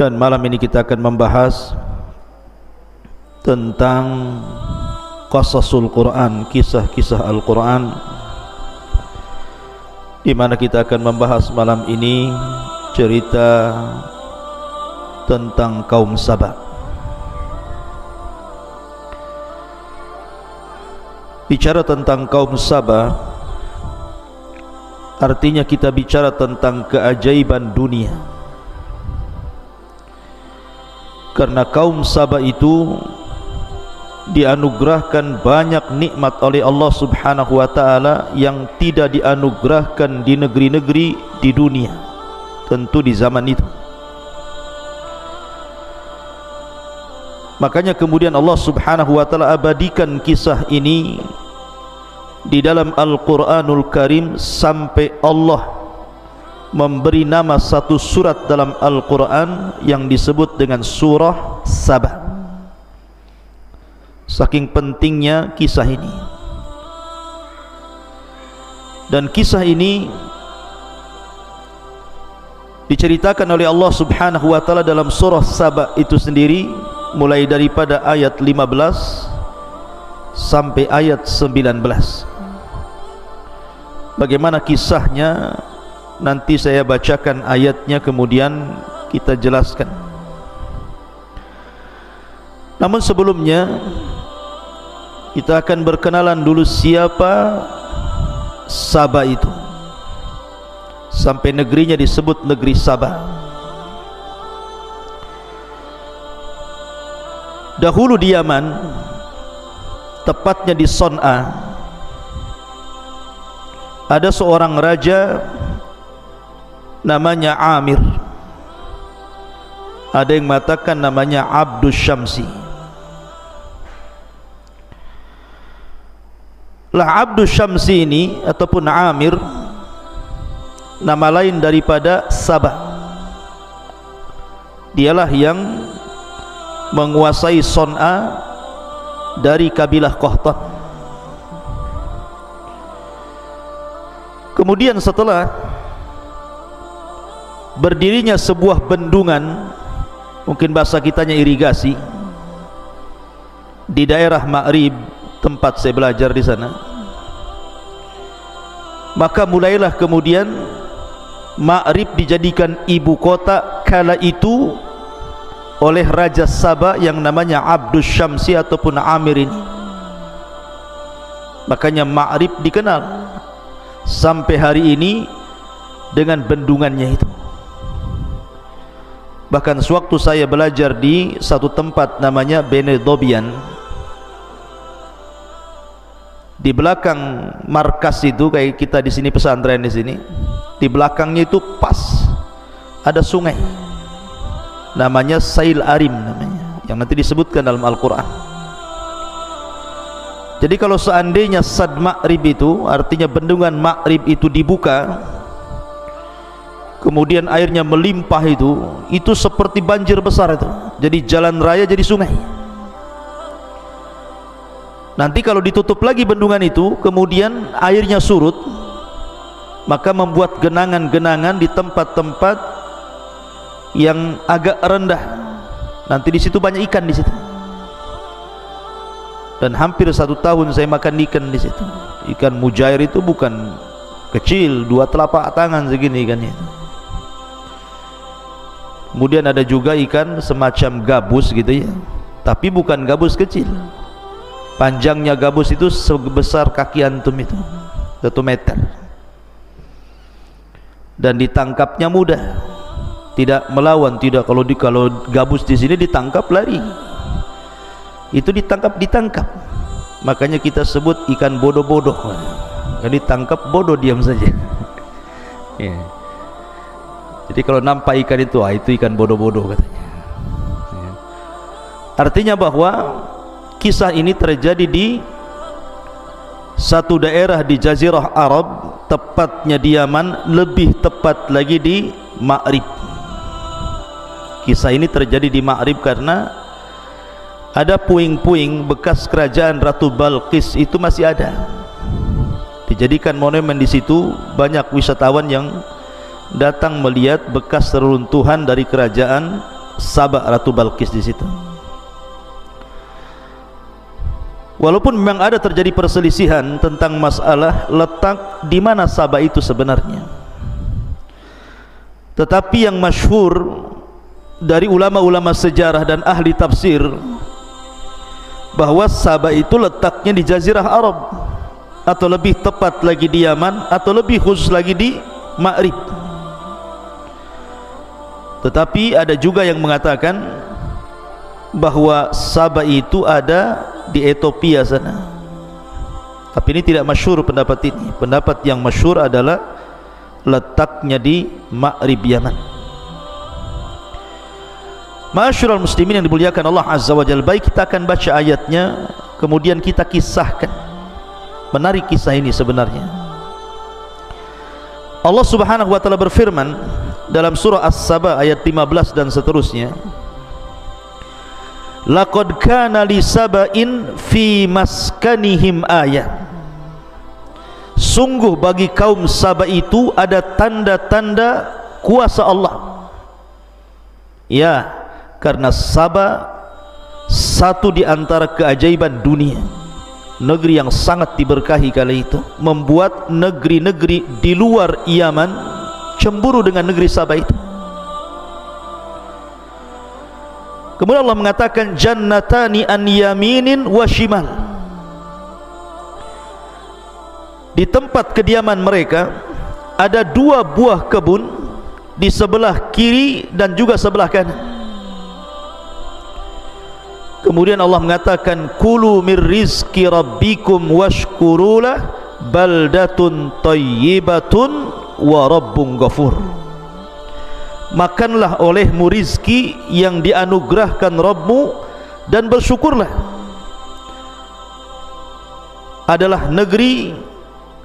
Dan malam ini kita akan membahas tentang qasasul Quran, kisah-kisah Al-Quran, di mana kita akan membahas malam ini cerita tentang kaum Saba. Bicara tentang kaum Saba artinya kita bicara tentang keajaiban dunia, karena kaum Saba itu dianugerahkan banyak nikmat oleh Allah Subhanahu wa ta'ala yang tidak dianugerahkan di negeri-negeri di dunia, tentu di zaman itu. Makanya kemudian Allah Subhanahu wa ta'ala abadikan kisah ini di dalam Al-Quranul Karim sampai Allah memberi nama satu surat dalam Al-Quran yang disebut dengan surah Saba. Saking pentingnya kisah ini. Dan kisah ini diceritakan oleh Allah Subhanahu wa ta'ala dalam surah Saba itu sendiri, mulai daripada ayat 15 sampai ayat 19. Bagaimana kisahnya nanti saya bacakan ayatnya, kemudian kita jelaskan. Namun sebelumnya kita akan berkenalan dulu siapa Saba itu, sampai negerinya disebut negeri Saba. Dahulu di Yaman, tepatnya di Son'a, ada seorang raja namanya Amir. Ada yang mengatakan namanya Abdus Syamsi. Lah Abdus Syamsi ini ataupun Amir nama lain daripada Saba. Dialah yang menguasai Son'a dari kabilah Qahtan. Kemudian setelah berdirinya sebuah bendungan, mungkin bahasa kitanya irigasi, di daerah Ma'rib, tempat saya belajar di sana, maka mulailah kemudian Ma'rib dijadikan ibu kota kala itu oleh Raja Saba yang namanya Abdus Syamsi ataupun Amir ini. Makanya Ma'rib dikenal sampai hari ini dengan bendungannya itu. Bahkan sewaktu saya belajar di satu tempat namanya Bene Dobian, di belakang markas itu, kayak kita di sini pesantren di sini, di belakangnya itu pas ada sungai namanya Sail Arim namanya, yang nanti disebutkan dalam Al-Quran. Jadi kalau seandainya Sad Ma'rib itu, artinya bendungan Ma'rib itu dibuka, kemudian airnya melimpah, itu seperti banjir besar itu. Jadi jalan raya jadi sungai. Nanti kalau ditutup lagi bendungan itu, kemudian airnya surut, maka membuat genangan-genangan di tempat-tempat yang agak rendah. Nanti di situ banyak ikan di situ. Dan hampir 1 tahun saya makan ikan di situ. Ikan mujair itu bukan kecil, 2 telapak tangan segini ikannya. Kemudian ada juga ikan semacam gabus gitu ya, tapi bukan gabus kecil. Panjangnya gabus itu sebesar kaki antum itu, 1 meter. Dan ditangkapnya mudah, tidak melawan, tidak. Kalau gabus di sini ditangkap lari, itu ditangkap. Makanya kita sebut ikan bodoh-bodoh. Jadi ditangkap bodoh, diam saja. Ya. Jadi kalau nampak ikan itu ikan bodoh-bodoh katanya. Ya. Artinya bahwa kisah ini terjadi di satu daerah di Jazirah Arab, tepatnya di Yaman, lebih tepat lagi di Ma'rib. Kisah ini terjadi di Ma'rib karena ada puing-puing bekas kerajaan Ratu Balqis itu masih ada, dijadikan monumen di situ. Banyak wisatawan yang datang melihat bekas reruntuhan dari kerajaan Saba, Ratu Balqis di situ. Walaupun memang ada terjadi perselisihan tentang masalah letak di mana Saba itu sebenarnya, tetapi yang masyhur dari ulama-ulama sejarah dan ahli tafsir bahwa Saba itu letaknya di Jazirah Arab, atau lebih tepat lagi di Yaman, atau lebih khusus lagi di Ma'rib. Tetapi ada juga yang mengatakan bahwa Saba itu ada di Ethiopia sana. Tapi ini tidak masyhur pendapat ini. Pendapat yang masyhur adalah letaknya di Ma'rib Yaman. Ma'asyiral muslimin yang dimuliakan Allah Azza wa Jalla, baik kita akan baca ayatnya, kemudian kita kisahkan. Menarik kisah ini sebenarnya. Allah Subhanahu wa taala berfirman dalam surah As-Saba ayat 15 dan seterusnya, laqad kana li saba'in fi maskanihim ayah. Sungguh bagi kaum Saba itu ada tanda-tanda kuasa Allah. Ya, karena Saba satu di antara keajaiban dunia, negeri yang sangat diberkahi kala itu, membuat negeri-negeri di luar Yaman cemburu dengan negeri Saba itu. Kemudian Allah mengatakan jannatani an yaminin wa shimal. Di tempat kediaman mereka ada dua buah kebun di sebelah kiri dan juga sebelah kanan. Kemudian Allah mengatakan kulu mir rizqi rabbikum washkurulah baldatun thayyibatun wa rabbun ghafur. Makanlah olehmu rizki yang dianugerahkan Rabbmu dan bersyukurlah. Adalah negeri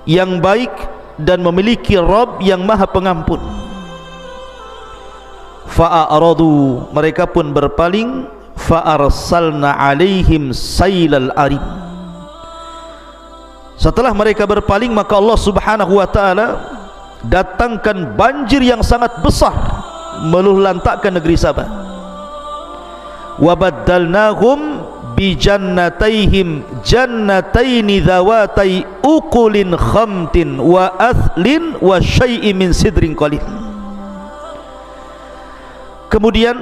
yang baik dan memiliki Rabb yang maha pengampun. Fa'aradu, mereka pun berpaling. Fa'arsalna alaihim sailal arim. Setelah mereka berpaling, maka Allah Subhanahu wa ta'ala datangkan banjir yang sangat besar meluluhlantakkan negeri Saba. Wa baddalnahum bi jannataihim jannataini dzawatai uqulin khamtin wa athlin wa syai'in min sidrin qalil. Kemudian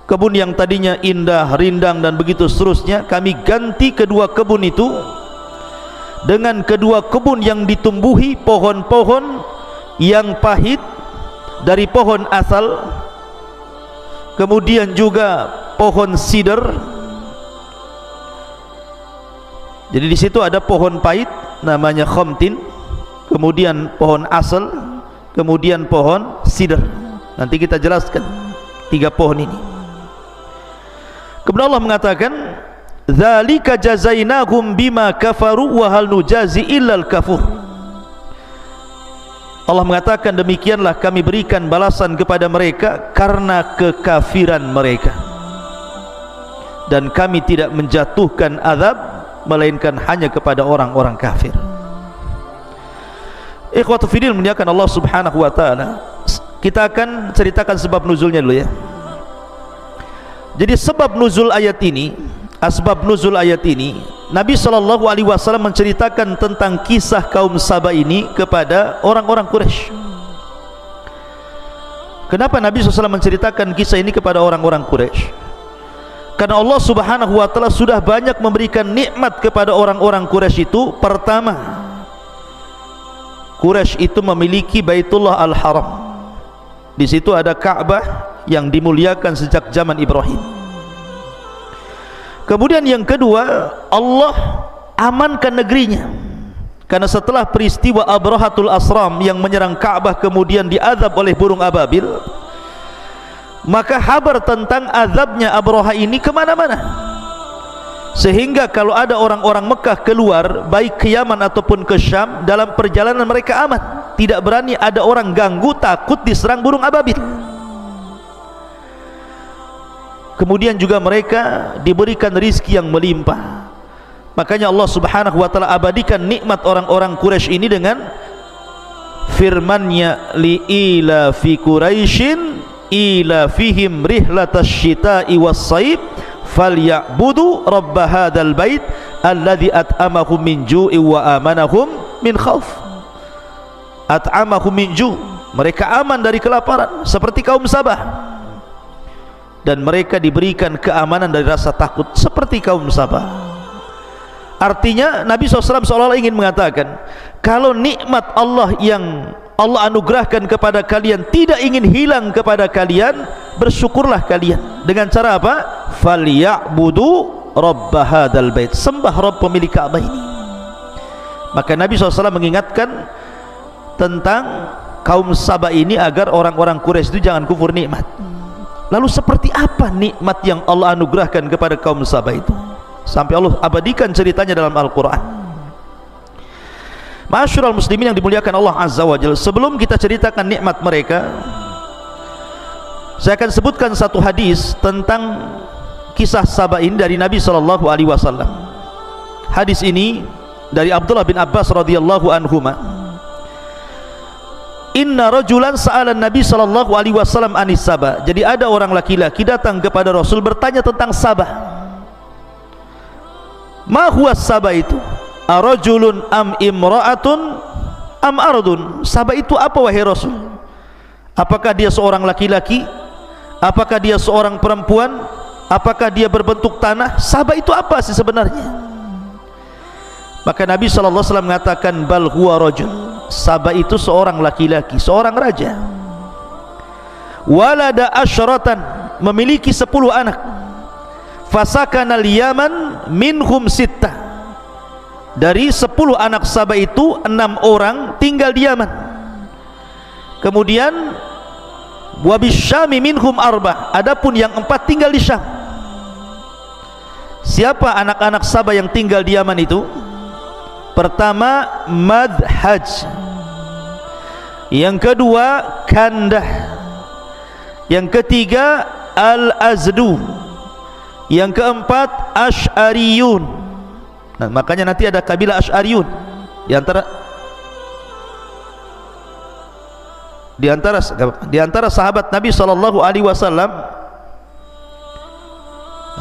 kebun yang tadinya indah, rindang dan begitu seterusnya, kami ganti kedua kebun itu dengan kedua kebun yang ditumbuhi pohon-pohon yang pahit dari pohon asal, kemudian juga pohon sider. Jadi di situ ada pohon pahit namanya khamtin, kemudian pohon asal, kemudian pohon sider. Nanti kita jelaskan tiga pohon ini. Kemudian Allah mengatakan dzalika jazainahum bima kafaru wa hal nujazi illal kafur. Allah mengatakan demikianlah kami berikan balasan kepada mereka karena kekafiran mereka, dan kami tidak menjatuhkan azab melainkan hanya kepada orang-orang kafir. Ikhwatu fiddin muliakan Allah Subhanahu wa taala. Kita akan ceritakan sebab nuzulnya dulu ya. Jadi sebab nuzul ayat ini, asbab nuzul ayat ini, Nabi SAW menceritakan tentang kisah kaum Saba ini kepada orang-orang Quraisy. Kenapa Nabi SAW menceritakan kisah ini kepada orang-orang Quraisy? Karena Allah Subhanahu wa taala sudah banyak memberikan nikmat kepada orang-orang Quraisy itu. Pertama, Quraisy itu memiliki Baitullah Al-Haram. Di situ ada Ka'bah yang dimuliakan sejak zaman Ibrahim. Kemudian yang kedua, Allah amankan negerinya. Karena setelah peristiwa Abrahatul Asram yang menyerang Ka'bah kemudian diazab oleh burung ababil, maka kabar tentang azabnya Abraha ini kemana-mana, sehingga kalau ada orang-orang Mekah keluar baik ke Yaman ataupun ke Syam, dalam perjalanan mereka aman, tidak berani ada orang ganggu, takut diserang burung ababil. Kemudian juga mereka diberikan rizki yang melimpah. Makanya Allah Subhanahu wa taala abadikan nikmat orang-orang Quraisy ini dengan firman-Nya li ila fi Quraisyin ila fihim rihlatash syita'i was-saif falyabudu rabb hadzal bait alladzi at'amahum min ju'i wa amanahum min khauf. At'amahum min ju', mereka aman dari kelaparan seperti kaum Sabah, dan mereka diberikan keamanan dari rasa takut seperti kaum Sabah. Artinya Nabi SAW seolah-olah ingin mengatakan, kalau nikmat Allah yang Allah anugerahkan kepada kalian tidak ingin hilang kepada kalian, bersyukurlah kalian. Dengan cara apa? Falyabudu rabb hadzal bait, sembah Rabb pemilik Ka'bah ini. Maka Nabi SAW mengingatkan tentang kaum Sabah ini agar orang-orang Quraisy itu jangan kufur nikmat. Lalu seperti apa nikmat yang Allah anugerahkan kepada kaum Sabah itu, sampai Allah abadikan ceritanya dalam Al-Quran? Ma'asyiral muslimin yang dimuliakan Allah Azza wa Jalla, sebelum kita ceritakan nikmat mereka, saya akan sebutkan satu hadis tentang kisah Sabah ini dari Nabi SAW. Hadis ini dari Abdullah bin Abbas radhiyallahu anhuma. Inna rajulan sa'alan Nabi SAW anis Sabah. Jadi ada orang laki-laki datang kepada Rasul bertanya tentang Sabah. Ma huwa Sabah itu? Arajulun am imra'atun am ardun? Sabah itu apa wahai Rasul? Apakah dia seorang laki-laki? Apakah dia seorang perempuan? Apakah dia berbentuk tanah? Sabah itu apa sih sebenarnya? Maka Nabi SAW mengatakan, bal huwa rajul. Sabah itu seorang laki-laki, seorang raja. Walada asyratan, memiliki 10 anak. Fasakana al-Yaman minhum sittah. Dari 10 anak Sabah itu 6 orang tinggal di Yaman. Kemudian wabisyami minhum arbah, adapun yang 4 tinggal di Syam. Siapa anak-anak Sabah yang tinggal di Yaman itu? Pertama Madhaj, yang kedua Kandah, yang ketiga Al-Azdu, yang keempat Asy'ariyun. Nah, makanya nanti ada kabilah Asy'ariyun di antara sahabat Nabi SAW.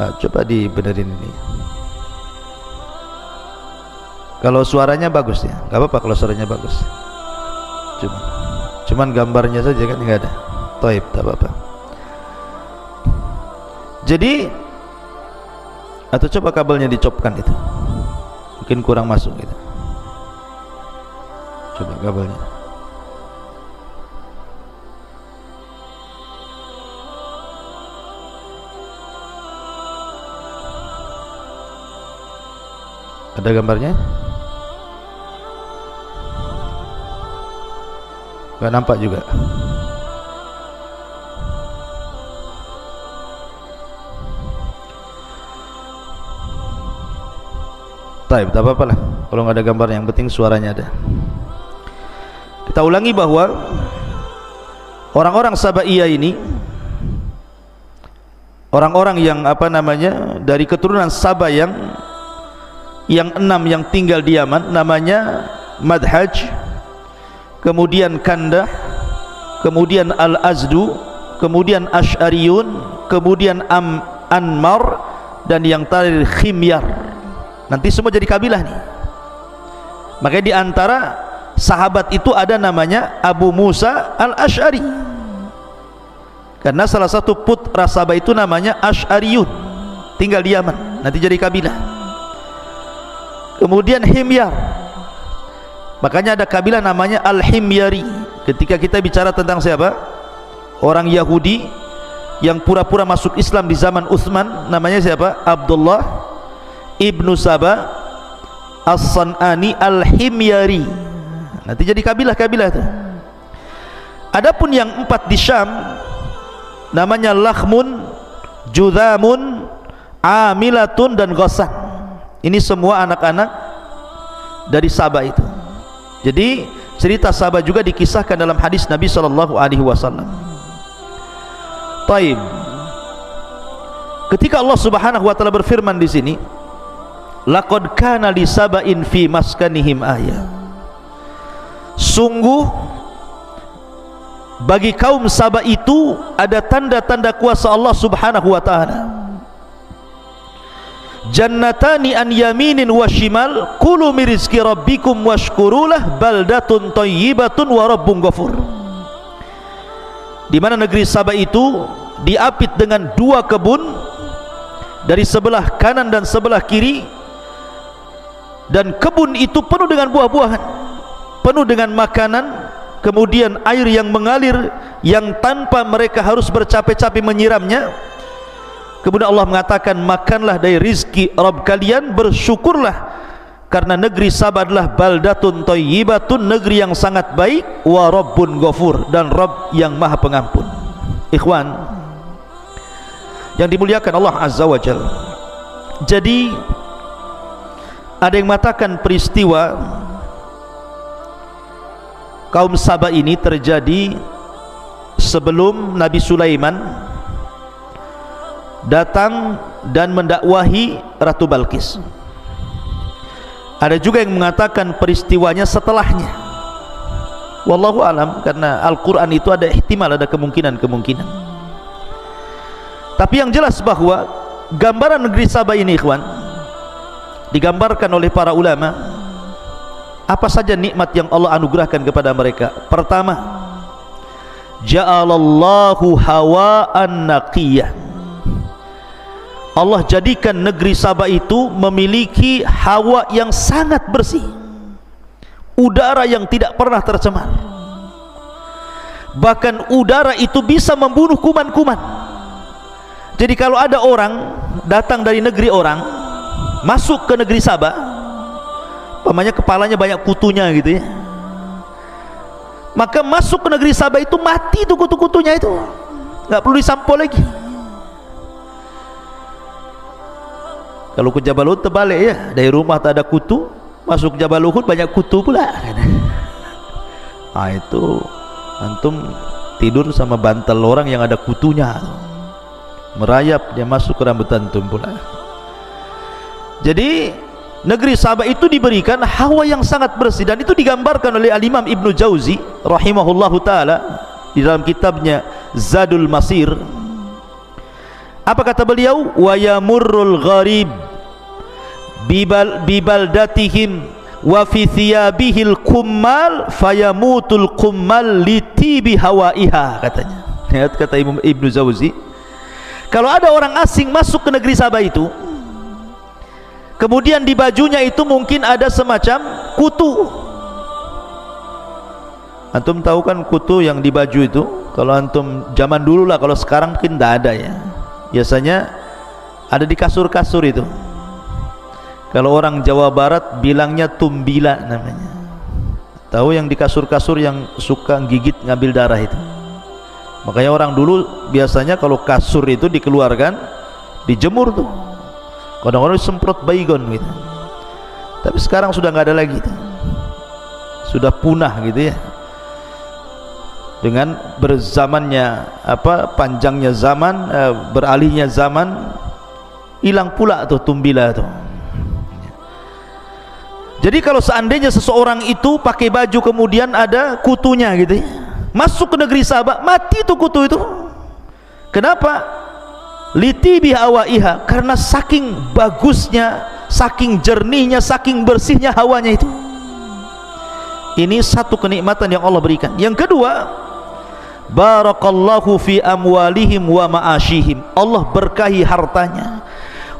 Nah, coba dibenerin ini. Kalau suaranya bagus ya, nggak apa-apa kalau suaranya bagus. Cuman gambarnya saja kan nggak ada. Taib, tak apa-apa. Jadi, atau coba kabelnya dicopkan itu, mungkin kurang masuk gitu. Coba kabelnya. Ada gambarnya? Gak nampak juga. Taib, tak apa-apa lah kalau nggak ada gambar, yang penting suaranya ada. Kita ulangi bahwa orang-orang Sabaiyah ini, orang-orang yang dari keturunan Sabah yang 6 yang tinggal di Yaman, namanya Madhaj, kemudian Kandah, kemudian Al-Azdu, kemudian Asy'ariyun, kemudian Anmar, dan yang terakhir Khimyar. Nanti semua jadi kabilah nih. Makanya di antara sahabat itu ada namanya Abu Musa Al-Asy'ari, karena salah satu putra Sabah itu namanya Asy'ariyun, tinggal di Yaman, nanti jadi kabilah. Kemudian Himyar, makanya ada kabilah namanya Al-Himyari. Ketika kita bicara tentang siapa? Orang Yahudi yang pura-pura masuk Islam di zaman Utsman, namanya siapa? Abdullah ibnu Sabah As-San'ani Al-Himyari. Nanti jadi kabilah-kabilah itu. Adapun yang 4 di Syam, namanya Lakhmun, Judhamun, Amilatun, dan Ghassan. Ini semua anak-anak dari Sabah itu. Jadi cerita Sabah juga dikisahkan dalam hadis Nabi SAW. Taib. Ketika Allah Subhanahu wa taala berfirman di sini, laqad kana li saba'in fi maskanihim ayah. Sungguh bagi kaum Sabah itu ada tanda-tanda kuasa Allah Subhanahu wa taala. Jannatani an yaminin wa shimal kulu min rizqi rabbikum washkurulah baldatun thayyibatun wa rabbun ghafur. Di mana negeri Sabah itu diapit dengan dua kebun, dari sebelah kanan dan sebelah kiri, dan kebun itu penuh dengan buah-buahan, penuh dengan makanan, kemudian air yang mengalir yang tanpa mereka harus bercapek-capek menyiramnya. Kemudian Allah mengatakan, makanlah dari rizki Rabb kalian, bersyukurlah karena negeri Sabah adalah baldatun thayyibatun, negeri yang sangat baik, wa rabbun ghafur, dan Rabb yang maha pengampun. Ikhwan yang dimuliakan Allah Azza wa Jalla, jadi ada yang mengatakan peristiwa kaum Sabah ini terjadi sebelum Nabi Sulaiman datang dan mendakwahi Ratu Balqis. Ada juga yang mengatakan peristiwanya setelahnya. Wallahu alam, karena Al-Quran itu ada ihtimal, ada kemungkinan-kemungkinan. Tapi yang jelas bahwa gambaran negeri Sabah ini, ikhwan, digambarkan oleh para ulama apa saja nikmat yang Allah anugerahkan kepada mereka. Pertama, ja'alallahu hawa'an naqiyah. Allah jadikan negeri Sabah itu memiliki hawa yang sangat bersih, udara yang tidak pernah tercemar. Bahkan udara itu bisa membunuh kuman-kuman. Jadi kalau ada orang datang dari negeri orang masuk ke negeri Sabah, umpamanya kepalanya banyak kutunya gitu ya, maka masuk ke negeri Sabah itu mati itu kutu-kutunya, itu nggak perlu disampo lagi. Kalau ke Jabal Uhud terbalik ya, dari rumah tak ada kutu, masuk Jabal Uhud banyak kutu pula. Itu antum tidur sama bantal orang yang ada kutunya, merayap dia masuk ke rambut antum pula. Jadi negeri Sabah itu diberikan hawa yang sangat bersih, dan itu digambarkan oleh Al-Imam Ibnu Jauzi rahimahullahu taala di dalam kitabnya Zadul Masir. Apa kata beliau? Wa yamurrul gharib bibaldatihim wa fi thiyabihil kummal fayamutul kummal litibi hawaiha, katanya. Lihat kata Ibnu Jauzi, kalau ada orang asing masuk ke negeri Sabah itu, kemudian di bajunya itu mungkin ada semacam kutu. Antum tahu kan kutu yang di baju itu? Kalau antum zaman dulu lah, kalau sekarang mungkin tidak ada ya. Biasanya ada di kasur-kasur itu. Kalau orang Jawa Barat bilangnya tumbila namanya. Tahu yang di kasur-kasur yang suka gigit ngambil darah itu? Makanya orang dulu biasanya kalau kasur itu dikeluarkan, dijemur tuh, kadang-kadang disemprot baygon gitu. Tapi sekarang sudah nggak ada lagi itu. Sudah punah gitu ya. Dengan berzamannya panjangnya zaman, beralihnya zaman, hilang pula tuh tumbila tuh. Jadi kalau seandainya seseorang itu pakai baju kemudian ada kutunya gitu ya, masuk ke negeri Sabah mati tuh kutu itu. Kenapa? Litibi hawaiha, karena saking bagusnya, saking jernihnya, saking bersihnya hawanya itu. Ini satu kenikmatan yang Allah berikan. Yang kedua, barakallahu fi amwalihim wa ma'ashihim. Allah berkahi hartanya.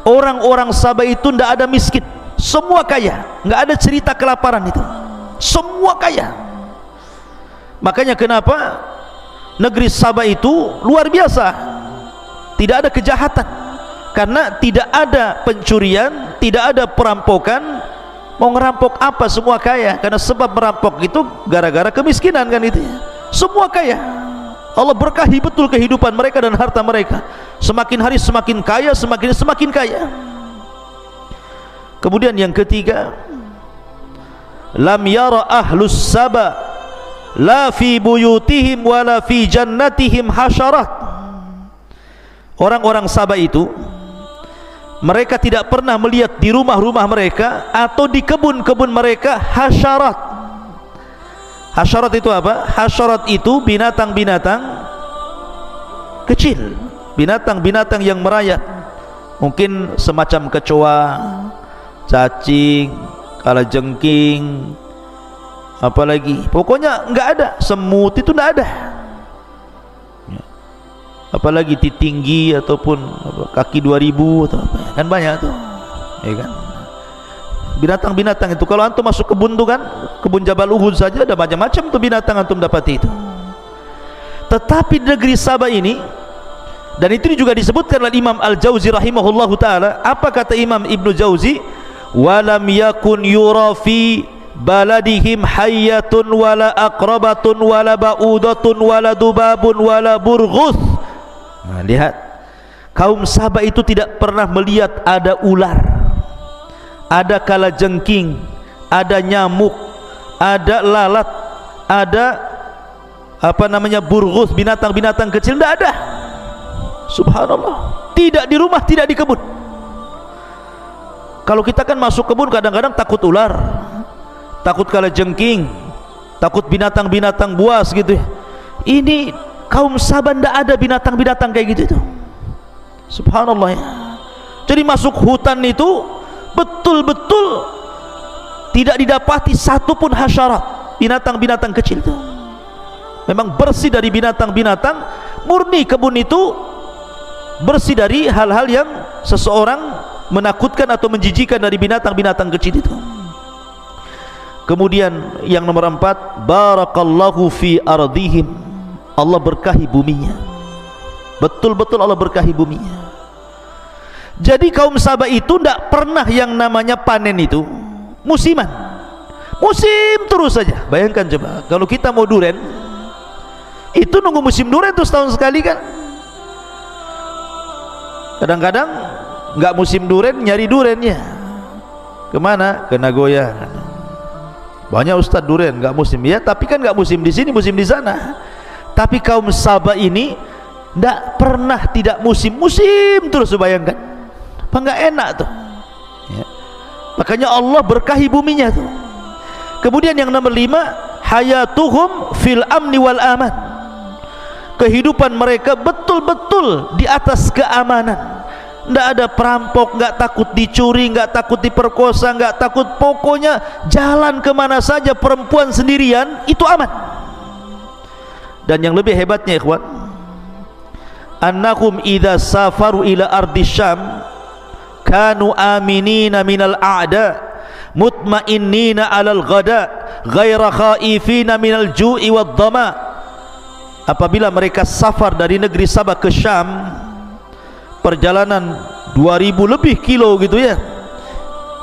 Orang-orang Sabah itu tidak ada miskin, semua kaya, nggak ada cerita kelaparan itu, semua kaya. Makanya kenapa negeri Sabah itu luar biasa, tidak ada kejahatan, karena tidak ada pencurian, tidak ada perampokan. Mau ngerampok apa, semua kaya. Karena sebab merampok itu gara-gara kemiskinan kan itu ya. Semua kaya. Allah berkahi betul kehidupan mereka dan harta mereka. Semakin hari semakin kaya, semakin kaya. Kemudian yang ketiga, lam yara ahlus Sabah la fi buyutihim wala fi jannatihim hasyarat. Orang-orang Sabah itu mereka tidak pernah melihat di rumah-rumah mereka atau di kebun-kebun mereka hasyarat. Hasyarat itu apa? Hasyarat itu binatang-binatang kecil, binatang-binatang yang merayap, mungkin semacam kecoa, cacing, kalajengking, apalagi, pokoknya enggak ada. Semut itu enggak ada, apalagi titinggi ataupun kaki 2000 atau apa, kan banyak tuh, ya kan? Binatang-binatang itu kalau antum masuk kebun tuh kan, kebun Jabal Uhud saja ada macam-macam tuh binatang antum dapati itu. Tetapi negeri Sabah ini, dan itu juga disebutkan oleh Imam Al-Jauzi rahimahullahu taala, apa kata Imam Ibnu Jauzi? Walam yakun yura fi baladihim hayyatun wala aqrabatun wala ba'udatun wala dubabun wala burghus. Nah, lihat, kaum Sabah itu tidak pernah melihat ada ular, ada kalajengking, ada nyamuk, ada lalat, ada apa namanya burghus, binatang-binatang kecil, tidak ada. Subhanallah, tidak di rumah, tidak di kebun. Kalau kita kan masuk kebun kadang-kadang takut ular, takut kalajengking, takut binatang-binatang buas gitu ya. Ini kaum Sabah tidak ada binatang-binatang kayak gitu itu. Subhanallah ya. Jadi masuk hutan itu betul-betul tidak didapati satu pun hasyarat, binatang-binatang kecil itu. Memang bersih dari binatang-binatang, murni kebun itu bersih dari hal-hal yang seseorang menakutkan atau menjijikan dari binatang-binatang kecil itu. Kemudian yang nomor 4, barakallahu fi ardihim, Allah berkahi buminya. Betul-betul Allah berkahi buminya. Jadi kaum Sabah itu tidak pernah yang namanya panen itu musiman, musim terus saja. Bayangkan coba, kalau kita mau duren itu nunggu musim duren tuh setahun sekali kan. Kadang-kadang nggak musim duren, nyari durennya kemana? Ke Nagoya. Banyak ustadz duren nggak musim ya, tapi kan nggak musim di sini, musim di sana. Tapi kaum Sabah ini tidak pernah tidak musim terus. Bayangkan, apa nggak enak tuh ya. Makanya Allah berkahi buminya tuh. Kemudian yang nomor 5, hayatuhum fil amni wal aman, kehidupan mereka betul-betul di atas keamanan. Tidak ada perampok, nggak takut dicuri, nggak takut diperkosa, nggak takut, pokoknya jalan kemana saja perempuan sendirian itu aman. Dan yang lebih hebatnya ikhwan, annahum idza safaru ila ardi Syam kanu aminina minal a'da mutmainnina alal ghada ghaira khaifina minal ju'i wad dhama. Apabila mereka safar dari negeri Sabah ke Syam, perjalanan 2000 lebih kilo gitu ya,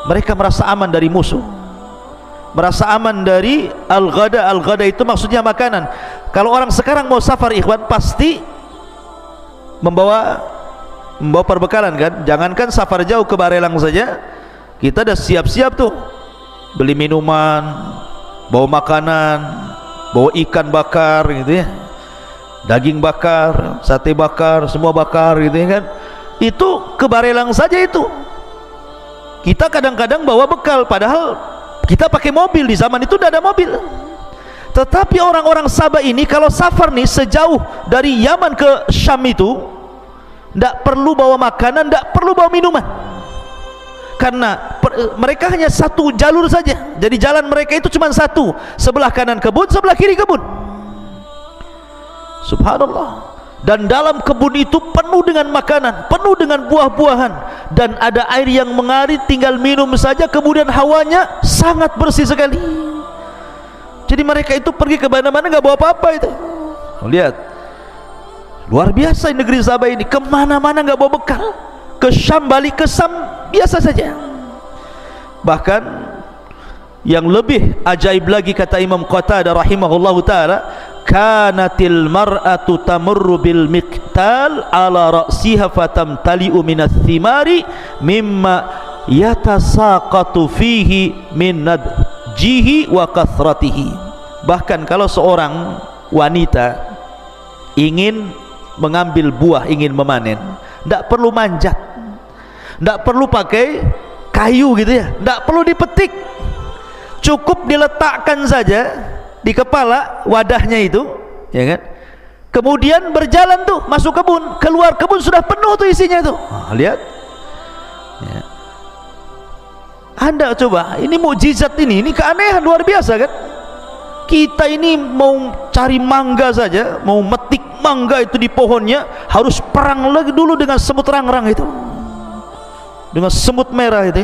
mereka merasa aman dari musuh, merasa aman dari al-ghada. Al-ghada itu maksudnya makanan. Kalau orang sekarang mau safar ikhwan, pasti membawa perbekalan kan. Jangankan safar jauh ke Barelang saja, kita dah siap-siap tuh, beli minuman, bawa makanan, bawa ikan bakar gitu ya, daging bakar, sate bakar, semua bakar gitu ya kan. Itu ke Barelang saja itu kita kadang-kadang bawa bekal, padahal kita pakai mobil. Di zaman itu tidak ada mobil. Tetapi orang-orang Sabah ini kalau safar nih sejauh dari Yaman ke Syam itu tidak perlu bawa makanan, tidak perlu bawa minuman, karena mereka hanya satu jalur saja. Jadi jalan mereka itu cuma satu, sebelah kanan kebun, sebelah kiri kebun. Subhanallah. Dan dalam kebun itu penuh dengan makanan, penuh dengan buah-buahan, dan ada air yang mengalir, tinggal minum saja. Kemudian hawanya sangat bersih sekali. Jadi mereka itu pergi ke mana-mana nggak bawa apa-apa itu. Lihat, luar biasa negeri Sabah ini, kemana-mana nggak bawa bekal. Ke Syam, balik ke Syam biasa saja. Bahkan yang lebih ajaib lagi kata Imam Qatadah rahimahullahu taala, kanatil mar'atu tamurru bil miqtal ala ra'siha fatamtali'u minas thimari mimma yatasaqatu fihi min nadjihi wa kathratihi. Bahkan kalau seorang wanita ingin mengambil buah, ingin memanen, tidak perlu manjat, tidak perlu pakai kayu gitu ya, tidak perlu dipetik, cukup diletakkan saja di di kepala wadahnya itu, ya kan? Kemudian berjalan tuh masuk kebun, keluar kebun sudah penuh tuh isinya tuh. Lihat, ya. Anda coba, ini mukjizat ini keanehan luar biasa kan? Kita ini mau cari mangga saja, mau metik mangga itu di pohonnya, harus perang lagi dulu dengan semut rangrang itu, dengan semut merah itu.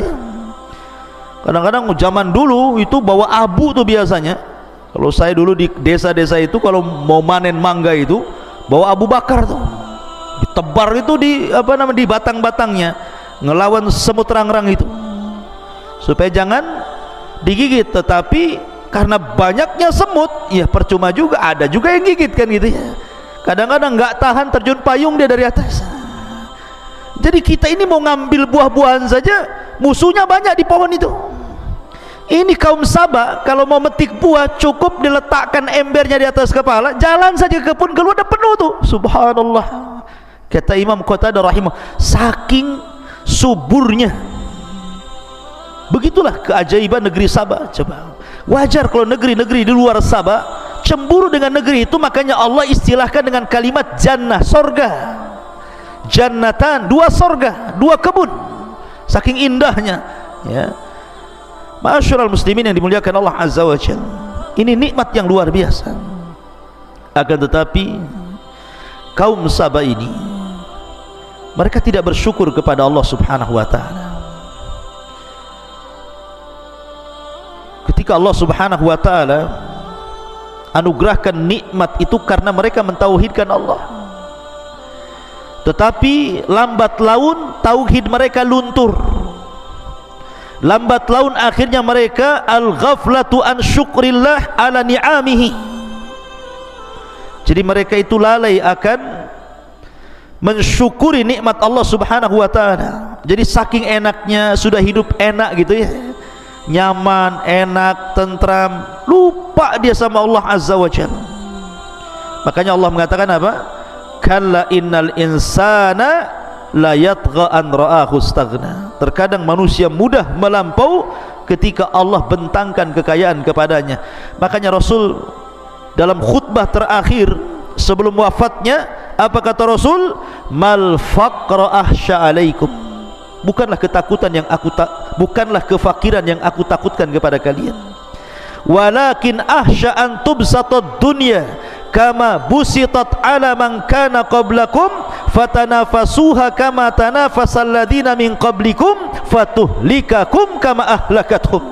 Kadang-kadang zaman dulu itu bawa abu tuh biasanya. Kalau saya dulu di desa-desa itu kalau mau manen mangga itu bawa abu bakar tuh, ditebar itu di di batang-batangnya, ngelawan semut rangrang itu supaya jangan digigit. Tetapi karena banyaknya semut, ya percuma juga, ada juga yang gigit kan gitu ya. Kadang-kadang nggak tahan, terjun payung dia dari atas. Jadi kita ini mau ngambil buah-buahan saja musuhnya banyak di pohon itu. Ini kaum Saba kalau mau metik buah cukup diletakkan embernya di atas kepala, jalan saja ke kebun, keluar ada penuh tuh. Subhanallah. Kata Imam Qatadah rahimah, saking suburnya. Begitulah keajaiban negeri Saba. Coba, wajar kalau negeri-negeri di luar Saba cemburu dengan negeri itu, makanya Allah istilahkan dengan kalimat jannah, sorga. Jannatan, dua sorga, dua kebun, saking indahnya, ya. Ma'asyiral muslimin yang dimuliakan Allah Azza wa Jalla, ini nikmat yang luar biasa. Akan tetapi kaum Saba ini mereka tidak bersyukur kepada Allah Subhanahu wa ta'ala. Ketika Allah Subhanahu wa ta'ala anugerahkan nikmat itu karena mereka mentauhidkan Allah, tetapi lambat laun tauhid mereka luntur. Lambat laun akhirnya mereka al-ghaflatu an syukrillah ala ni'amihi. Jadi mereka itu lalai akan mensyukuri nikmat Allah Subhanahu wa ta'ala. Jadi saking enaknya sudah hidup enak gitu ya, nyaman, enak, tentram, lupa dia sama Allah Azza wa Jalla. Makanya Allah mengatakan apa? Kalla innal insana la yatgha an ra'ahu istaghna. Terkadang manusia mudah melampau ketika Allah bentangkan kekayaan kepadanya. Makanya Rasul dalam khutbah terakhir sebelum wafatnya, apa kata Rasul? Mal faqra ahsya alaikum. Bukanlah ketakutan yang bukanlah kefakiran yang aku takutkan kepada kalian. Walakin ahsya an tubsatad dunya kama busitat ala man kana qablakum fatanafasuha kama tanafasal ladina min qablikum fatuhlikakum kama ahlakathum.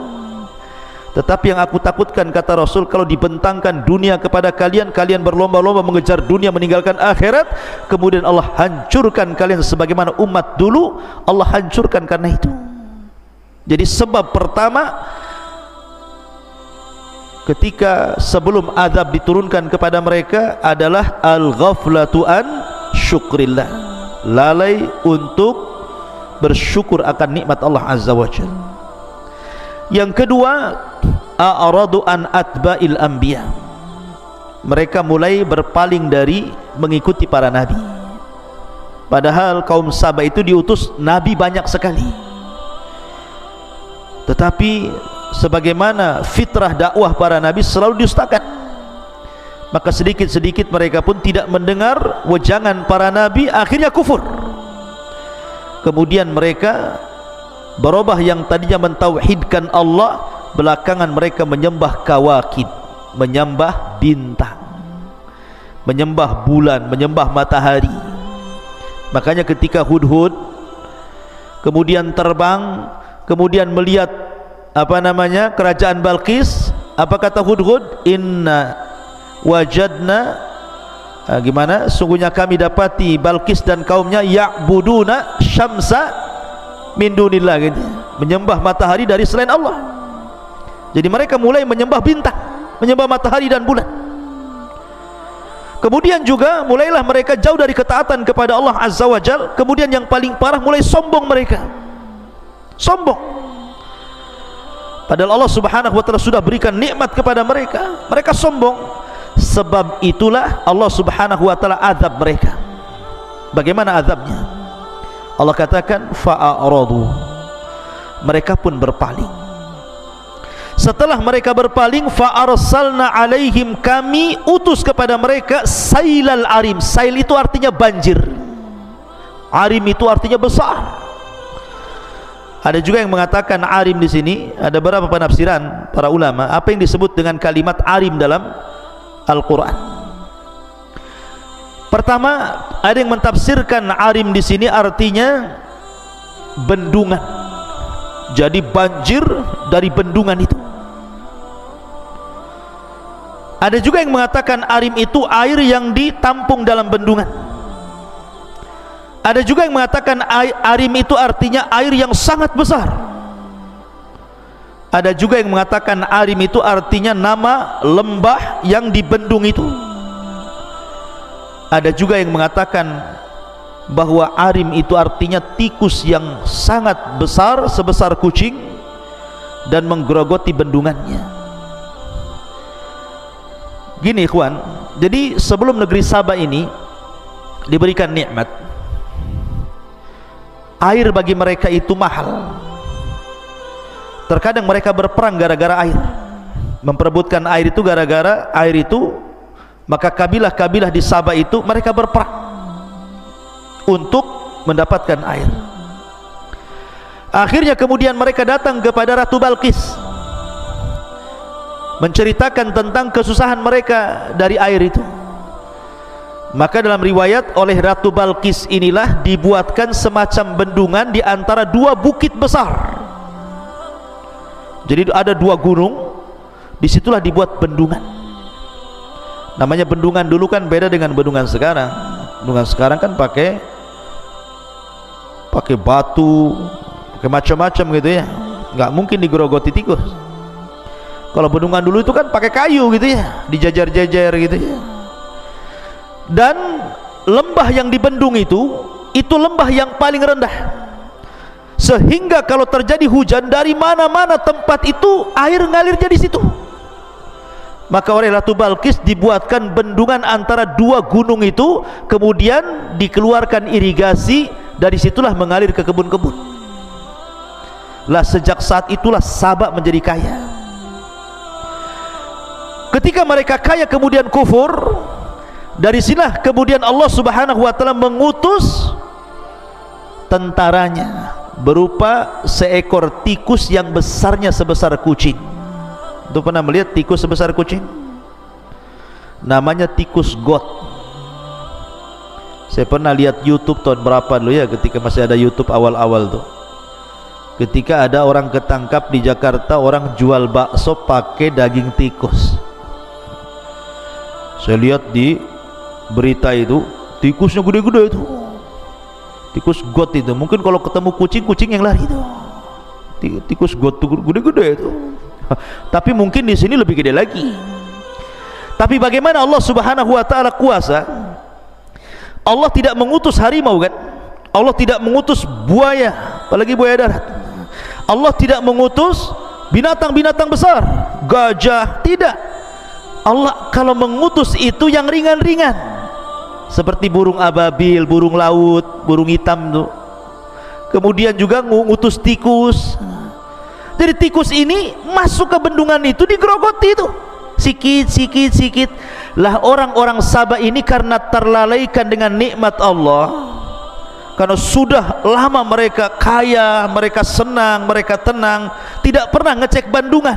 Tetapi yang aku takutkan, kata Rasul, kalau dibentangkan dunia kepada kalian, kalian berlomba-lomba mengejar dunia meninggalkan akhirat, kemudian Allah hancurkan kalian sebagaimana umat dulu Allah hancurkan karena itu. Jadi sebab pertama ketika sebelum azab diturunkan kepada mereka adalah al-ghaflatu an syukrillah, lalai untuk bersyukur akan nikmat Allah Azza wa Jalla. Yang kedua, a'radu an atba'il anbiya, mereka mulai berpaling dari mengikuti para nabi. Padahal kaum Saba itu diutus nabi banyak sekali, tetapi sebagaimana fitrah dakwah para nabi selalu didustakan, maka sedikit-sedikit mereka pun tidak mendengar wejangan para nabi, akhirnya kufur. Kemudian mereka berubah, yang tadinya mentauhidkan Allah, belakangan mereka menyembah kawakib, menyembah bintang, menyembah bulan, menyembah matahari. Makanya ketika Hudhud kemudian terbang, kemudian melihat kerajaan Balqis, apa kata Hudhud? Inna wajadna, sungguhnya kami dapati Balqis dan kaumnya ya'buduna syamsa min dunillah, gitu, menyembah matahari dari selain Allah. Jadi mereka mulai menyembah bintang, menyembah matahari dan bulan. Kemudian juga mulailah mereka jauh dari ketaatan kepada Allah Azza wa Jalla. Kemudian yang paling parah, mulai sombong mereka, sombong. Padahal Allah Subhanahu wa ta'ala sudah berikan nikmat kepada mereka, mereka sombong. Sebab itulah Allah Subhanahu wa ta'ala azab mereka. Bagaimana azabnya? Allah katakan fa'aradu, mereka pun berpaling. setelah mereka berpaling, fa arsalna alaihim, kami utus kepada mereka sailal arim. Sail itu artinya banjir, arim itu artinya besar. Ada juga yang mengatakan arim di sini, ada beberapa penafsiran para ulama apa yang disebut dengan kalimat arim dalam Al-Qur'an. Pertama, ada yang mentafsirkan arim di sini artinya bendungan. Jadi banjir dari bendungan itu. Ada juga yang mengatakan arim itu air yang ditampung dalam bendungan. Ada juga yang mengatakan arim itu artinya air yang sangat besar. Ada juga yang mengatakan arim itu artinya nama lembah yang dibendung itu. Ada juga yang mengatakan bahwa arim itu artinya tikus yang sangat besar, sebesar kucing, dan menggerogoti bendungannya. Gini ikhwan, jadi sebelum negeri Sabah ini diberikan nikmat, air bagi mereka itu mahal. Terkadang mereka berperang gara-gara air, memperebutkan air itu gara-gara air itu. Maka kabilah-kabilah di Sabah itu mereka berperang untuk mendapatkan air. Akhirnya kemudian mereka datang kepada Ratu Balqis, menceritakan tentang kesusahan mereka dari air itu. Maka dalam riwayat, oleh Ratu Balqis inilah dibuatkan semacam bendungan di antara dua bukit besar. Jadi ada dua gunung, disitulah dibuat bendungan. Namanya bendungan dulu kan beda dengan bendungan sekarang. Bendungan sekarang kan pakai batu, pakai macam-macam gitu ya, nggak mungkin digerogoti tikus. Kalau bendungan dulu itu kan pakai kayu gitu ya, dijajar-jajar gitu ya. Dan lembah yang dibendung itu lembah yang paling rendah, sehingga kalau terjadi hujan dari mana-mana tempat itu air ngalirnya di situ. Maka oleh Ratu Balqis dibuatkan bendungan antara dua gunung itu, kemudian dikeluarkan irigasi, dari situlah mengalir ke kebun-kebun. Lah sejak saat itulah Sabah menjadi kaya. Ketika mereka kaya kemudian kufur, dari sinilah kemudian Allah Subhanahu wa taala mengutus tentaranya berupa seekor tikus yang besarnya sebesar kucing. Itu pernah melihat tikus sebesar kucing? Namanya tikus got. Saya pernah lihat YouTube tahun berapa dulu ya, ketika masih ada YouTube awal-awal tuh. Ketika ada orang ketangkap di Jakarta, orang jual bakso pakai daging tikus. Saya lihat di berita itu, tikusnya gede-gede itu, tikus got itu. Mungkin kalau ketemu kucing yang lari itu, tikus got itu gede-gede itu. Tapi mungkin di sini lebih gede lagi. Tapi bagaimana Allah Subhanahu wa taala kuasa? Allah tidak mengutus harimau kan? Allah tidak mengutus buaya, apalagi buaya darat. Allah tidak mengutus binatang-binatang besar, gajah, tidak. Allah kalau mengutus itu yang ringan-ringan, seperti burung ababil, burung laut, burung hitam tuh. Kemudian juga ngutus tikus. Jadi tikus ini masuk ke bendungan itu, digerogoti itu sikit. Lah orang-orang Sabah ini karena terlalaikan dengan nikmat Allah, karena sudah lama mereka kaya, mereka senang, mereka tenang, tidak pernah ngecek bendungan.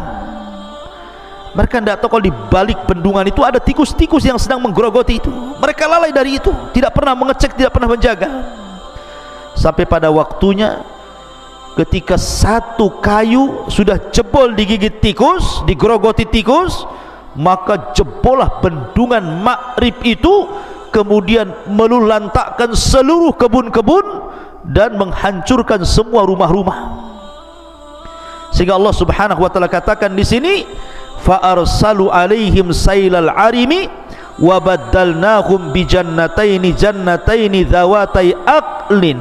Mereka tidak tahu kalau di balik bendungan itu ada tikus-tikus yang sedang menggerogoti itu. Mereka lalai dari itu, tidak pernah mengecek, tidak pernah menjaga. Sampai pada waktunya ketika satu kayu sudah jebol digigit tikus, digerogoti tikus, maka jebollah bendungan Ma'rib itu, kemudian melulantakkan seluruh kebun-kebun dan menghancurkan semua rumah-rumah. Sehingga Allah Subhanahu wa taala katakan di sini, fa arsalu alaihim sailal arimi wa baddalnahum bi jannataini dzawatai aqlin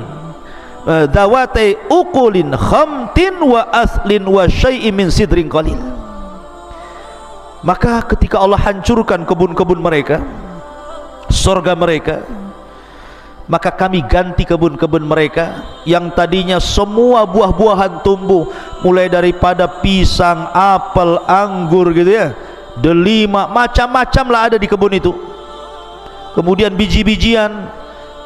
dzawatai uqulin khamtin wa aslin wa syai'in min sidrin qalil. Maka ketika Allah hancurkan kebun-kebun mereka, surga mereka, maka kami ganti kebun-kebun mereka yang tadinya semua buah-buahan tumbuh, mulai daripada pisang, apel, anggur gitu ya, delima, macam-macam lah ada di kebun itu. Kemudian biji-bijian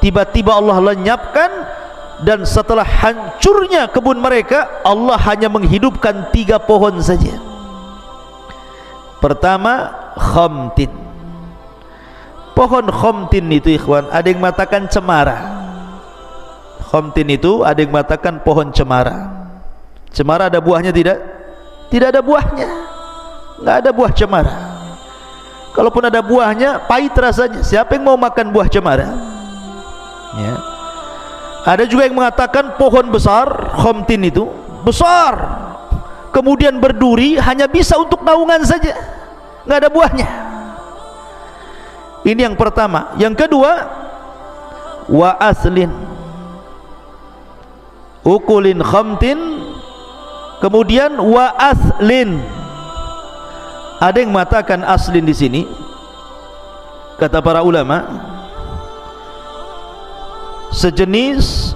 tiba-tiba Allah lenyapkan, dan setelah hancurnya kebun mereka, Allah hanya menghidupkan 3 pohon saja. Pertama, khamtin. Pohon khamtin itu ikhwan, ada yang mengatakan cemara. Khamtin itu ada yang mengatakan pohon cemara. Cemara ada buahnya tidak? Tidak ada buahnya. Nggak ada buah cemara. Kalaupun ada buahnya, pahit rasanya. Siapa yang mau makan buah cemara? Ya. Ada juga yang mengatakan pohon besar, khamtin itu besar, kemudian berduri, hanya bisa untuk naungan saja, nggak ada buahnya. Ini yang pertama. Yang kedua, wa aslin, ukulin khamtin, kemudian wa aslin. Ada yang mengatakan aslin di sini, kata para ulama, sejenis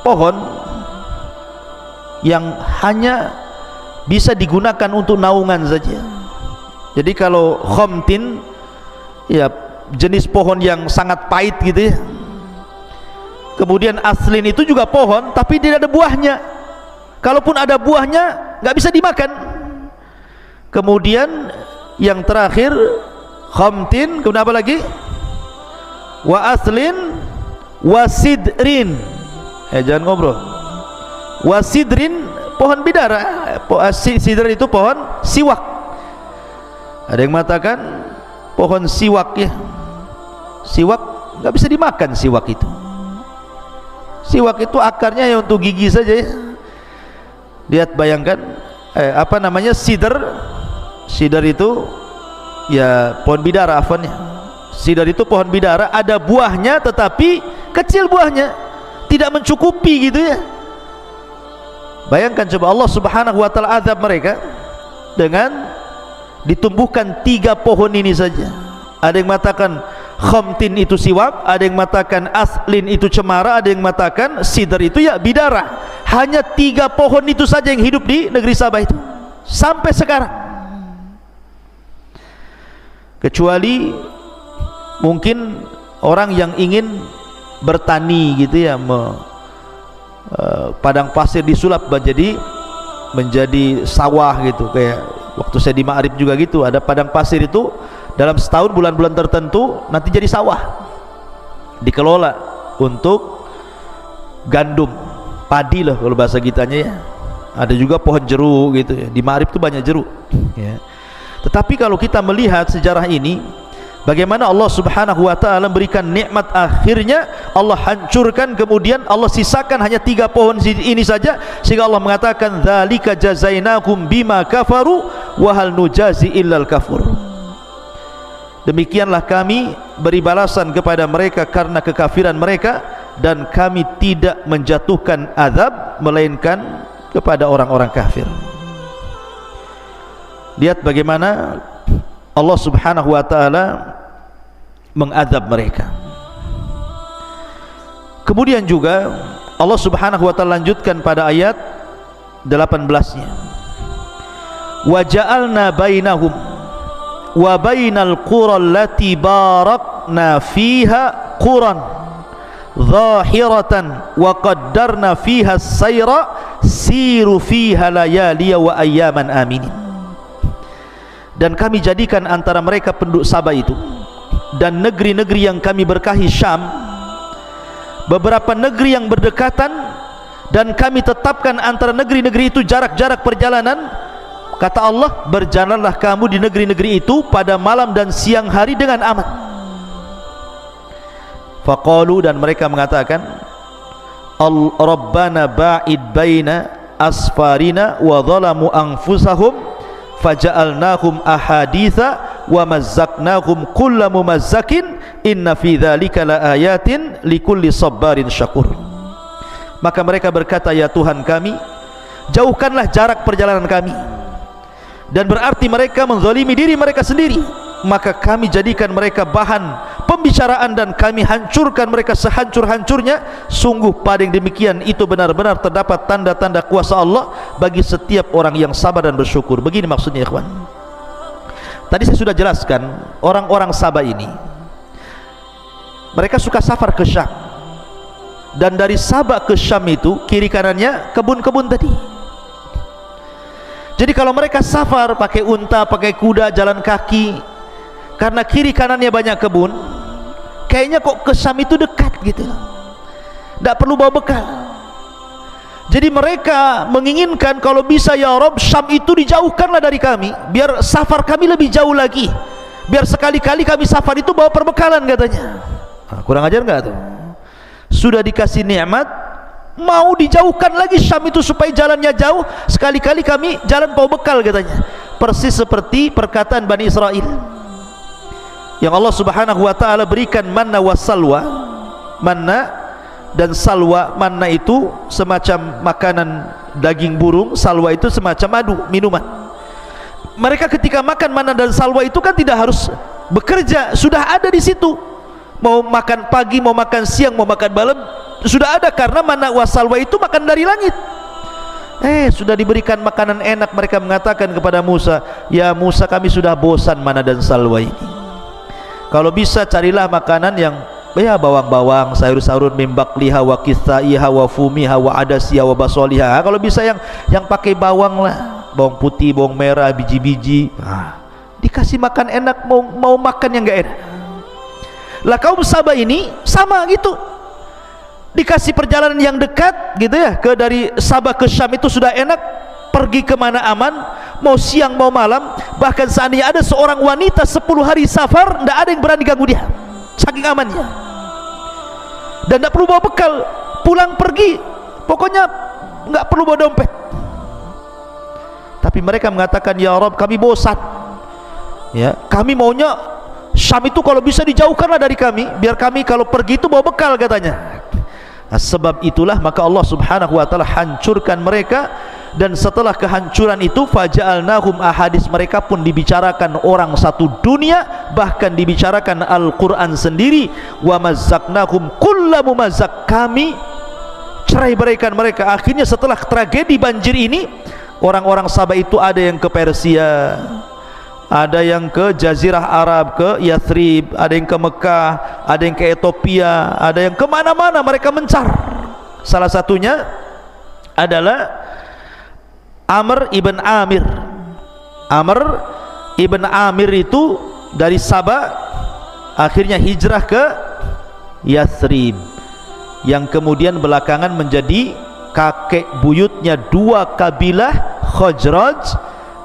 pohon yang hanya bisa digunakan untuk naungan saja. Jadi kalau khamtin, ya jenis pohon yang sangat pahit gitu ya. Kemudian aslin itu juga pohon tapi tidak ada buahnya. Kalaupun ada buahnya nggak bisa dimakan. Kemudian yang terakhir khamtin, kemudian apa lagi? Wa aslin wasidrin. Jangan ngobrol. Wasidrin pohon bidara. Sidr itu pohon siwak. Ada yang mengatakan pohon siwak ya. Siwak nggak bisa dimakan siwak itu. Siwak itu akarnya ya untuk gigi saja ya. Lihat, bayangkan apa namanya, sidr. Sidr itu ya pohon bidara afwannya. Sidr itu pohon bidara, ada buahnya tetapi kecil buahnya, tidak mencukupi gitu ya. Bayangkan coba Allah Subhanahu wa taala azab mereka dengan ditumbuhkan 3 pohon ini saja. Ada yang mengatakan khamtin itu siwak, ada yang mengatakan aslin itu cemara, ada yang mengatakan sidr itu ya bidara. Hanya 3 pohon itu saja yang hidup di negeri Sabah itu sampai sekarang. Kecuali mungkin orang yang ingin bertani gitu ya, padang pasir disulap menjadi sawah gitu. Kayak waktu saya di Ma'arif juga gitu, ada padang pasir itu dalam setahun bulan-bulan tertentu nanti jadi sawah, dikelola untuk gandum, padi lah kalau bahasa kitanya ya. Ada juga pohon jeruk gitu ya, di Ma'arif itu banyak jeruk ya. Tetapi kalau kita melihat sejarah ini, bagaimana Allah Subhanahu wa taala memberikan nikmat, akhirnya Allah hancurkan, kemudian Allah sisakan hanya 3 pohon ini saja, sehingga Allah mengatakan dzalika jazainakum bima kafaru wa hal nujazi illal kafur. Demikianlah kami beri balasan kepada mereka karena kekafiran mereka, dan kami tidak menjatuhkan azab melainkan kepada orang-orang kafir. Lihat bagaimana Allah Subhanahu wa taala mengazab mereka. Kemudian juga Allah Subhanahu wa taala lanjutkan pada ayat 18-nya. Wa ja'alna bainahum wa bainal qura allati barakna fiha quran zahiratan wa qaddarna fiha as-sayra siru fiha layaliya wa ayyaman aminin. Dan kami jadikan antara mereka penduduk Sabah itu dan negeri-negeri yang kami berkahi, Syam, beberapa negeri yang berdekatan, dan kami tetapkan antara negeri-negeri itu jarak-jarak perjalanan. Kata Allah, berjalanlah kamu di negeri-negeri itu pada malam dan siang hari dengan aman. Faqalu, dan mereka mengatakan, Rabbana ba'id baina asfarina wa zalamu anfusahum faja'alnahum ahaditha wa mazzaqnahum kulla mumazzakin inna fi dzalika laayatin likulli sabarin syakur. Maka mereka berkata, ya Tuhan kami, jauhkanlah jarak perjalanan kami. Dan berarti mereka menzalimi diri mereka sendiri, maka kami jadikan mereka bahan pembicaraan dan kami hancurkan mereka sehancur-hancurnya. Sungguh pada yang demikian itu benar-benar terdapat tanda-tanda kuasa Allah bagi setiap orang yang sabar dan bersyukur. Begini maksudnya ikhwan. Tadi saya sudah jelaskan, orang-orang Sabah ini mereka suka safar ke Syam, dan dari Sabah ke Syam itu kiri kanannya kebun-kebun tadi. Jadi kalau mereka safar pakai unta, pakai kuda, jalan kaki, karena kiri kanannya banyak kebun, kayaknya kok ke Syam itu dekat gitu, tidak perlu bawa bekal. Jadi mereka menginginkan kalau bisa ya Rabb, Syam itu dijauhkanlah dari kami, biar safar kami lebih jauh lagi, biar sekali-kali kami safar itu bawa perbekalan katanya. Nah, kurang ajar enggak tuh? Sudah dikasih nikmat, mau dijauhkan lagi Syam itu supaya jalannya jauh, sekali-kali kami jalan bawa bekal katanya. Persis seperti perkataan Bani Israel yang Allah Subhanahu wa taala berikan manna wa salwa. Manna dan salwa, manna itu semacam makanan daging burung, salwa itu semacam madu, minuman. Mereka ketika makan manna dan salwa itu kan tidak harus bekerja, sudah ada di situ. Mau makan pagi, mau makan siang, mau makan malam, sudah ada, karena manna wa salwa itu makan dari langit. Sudah diberikan makanan enak, mereka mengatakan kepada Musa, ya Musa, kami sudah bosan manna dan salwa ini. Kalau bisa carilah makanan yang ya bawang-bawang, sayur-sayur, mimbakliha wa kithaiha wa fumiha wa adasiha wa basoliha. Kalau bisa yang pakai bawang lah, bawang putih, bawang merah, biji-biji. Dikasih makan enak, mau makan yang enggak enak. Lah kaum Sabah ini sama gitu, dikasih perjalanan yang dekat gitu ya, ke dari Sabah ke Syam itu sudah enak, pergi kemana aman, mau siang mau malam. Bahkan seandainya ada seorang wanita 10 hari safar, tidak ada yang berani ganggu dia, saking amannya. Dan tidak perlu bawa bekal, pulang pergi pokoknya nggak perlu bawa dompet. Tapi mereka mengatakan, ya Rabb, kami bosan ya, kami maunya Syam itu kalau bisa dijauhkanlah dari kami, biar kami kalau pergi itu bawa bekal katanya. Nah, sebab itulah maka Allah Subhanahu wa taala hancurkan mereka. Dan setelah kehancuran itu, faja'alnahum, ahadis mereka pun dibicarakan orang satu dunia, bahkan dibicarakan Al-Quran sendiri. Wa mazzaqnahum kulla mumazzaq, kami cerai beraikan mereka. Akhirnya setelah tragedi banjir ini, orang-orang Sabah itu ada yang ke Persia, ada yang ke Jazirah Arab, ke Yathrib, ada yang ke Mekah, ada yang ke Ethiopia, ada yang kemana-mana mereka mencar. Salah satunya adalah Amr ibn Amir. Amr ibn Amir itu dari Sabah akhirnya hijrah ke Yathrib, yang kemudian belakangan menjadi kakek buyutnya dua kabilah, Khazraj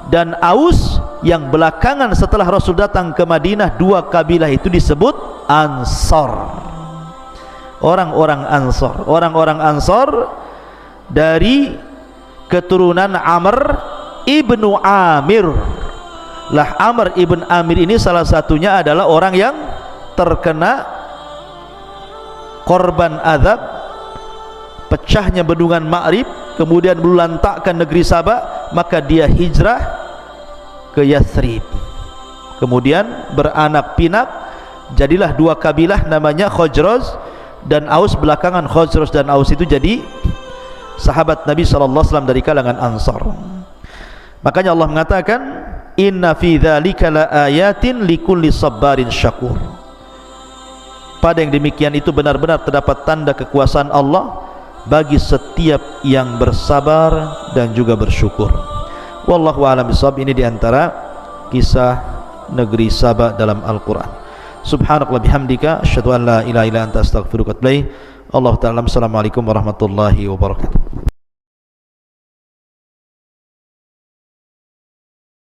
dan Aus, yang belakangan setelah Rasul datang ke Madinah, dua kabilah itu disebut Ansar. Orang-orang Ansar, orang-orang Ansar dari keturunan Amr ibnu Amir. Lah Amr ibn Amir ini salah satunya adalah orang yang terkena korban azab pecahnya bendungan Ma'rib, kemudian melantakkan negeri Sabah, maka dia hijrah ke Yathrib, kemudian beranak pinak, jadilah dua kabilah namanya Khazraj dan Aus. Belakangan Khazraj dan Aus itu jadi sahabat Nabi SAW dari kalangan Ansar. Makanya Allah mengatakan, inna fi dzalika laayatin likulli sabarin syakur. Pada yang demikian itu benar-benar terdapat tanda kekuasaan Allah bagi setiap yang bersabar dan juga bersyukur. Wallahu a'lam bishawab. Ini diantara kisah negeri Sabah dalam Al-Quran. Subhanakallah bihamdika, asyhadu an la ilaha illa anta, astaghfiruka wa atubu ilaik. Allah Ta'ala. Assalamualaikum warahmatullahi wabarakatuh.